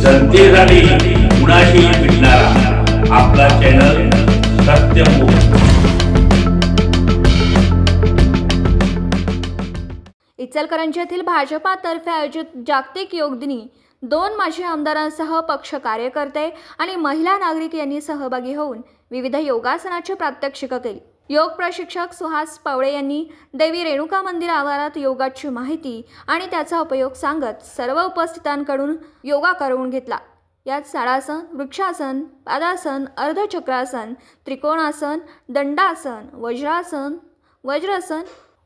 जनतेसाठी कुणाशी भेटणारा आपला चॅनल सत्यमुख। इचलकरंजी येथील भाजपातर्फे आयोजित जागतिक योग दिनी 2 माजी आमदारांसह पक्ष कार्यकर्ते आणि महिला नागरिक यांनी सहभागी होऊन विविध योगासनाची प्रात्यक्षिकं केली। योग प्रशिक्षक सुहास पवळे यांनी देवी रेणुका मंदिर आवारात योगाची माहिती आणि त्याचा उपयोग सांगत सर्व उपस्थितांकडून योगा करवून घेतला। यात साडासन, वृक्षासन, पादासन, अर्धचक्रासन, त्रिकोणासन, दंडासन, वज्रासन, वज्रासन,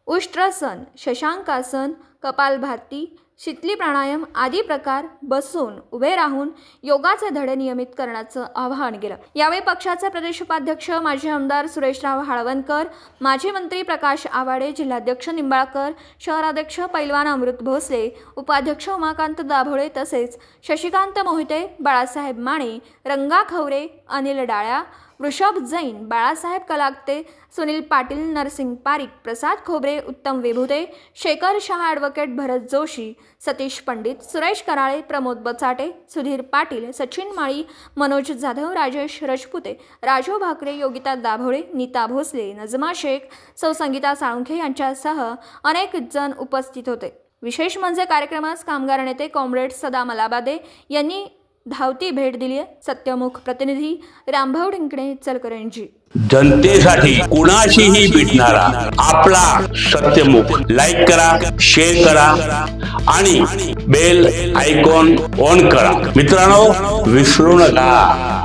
उष्ट्रासन, शशांकासन, कपालभाती, शीतली प्राणायाम आदी प्रकार बसून उभे राहून योगाचे धडे नियमित करण्याचं आवाहन केलं। यावेळी पक्षाचे प्रदेश उपाध्यक्ष माजी आमदार सुरेशराव हाळवणकर, माजी मंत्री प्रकाश आवाडे, जिल्हाध्यक्ष निंबाळकर, शहराध्यक्ष पैलवान अमृत भोसले, उपाध्यक्ष उमाकांत दाभोळे तसेच शशिकांत मोहिते, बाळासाहेब माने, रंगा खवरे, अनिल डाळ्या, वृषभ जैन, बाळासाहेब कलागते, सुनील पाटील, नरसिंग पारिक, प्रसाद खोबरे, उत्तम विभूते, शेखर शहा, ॲडव्होकेट भरत जोशी, सतीश पंडित, सुरेश कराळे, प्रमोद बचाटे, सुधीर पाटील, सचिन माळी, मनोज जाधव, राजेश राजपुते, राजू भाकरे, योगिता दाभोळे, नीता भोसले, नजमा शेख, सौ संगीता साळुंखे यांच्यासह अनेक जण उपस्थित होते। विशेष म्हणजे कार्यक्रमास कामगार नेते कॉम्रेड सदा मलाबादे यांनी धावती भेट दिली। सत्यमुख प्रतिनिधी रामभाऊ ढिंकणे, इचलकरंजी। जनतेसाठी कुणाशीही भेटणारा आपला सत्यमुख। लाईक करा, शेअर करा आणि बेल आयकॉन ऑन करा। मित्रांनो, विसरू नका।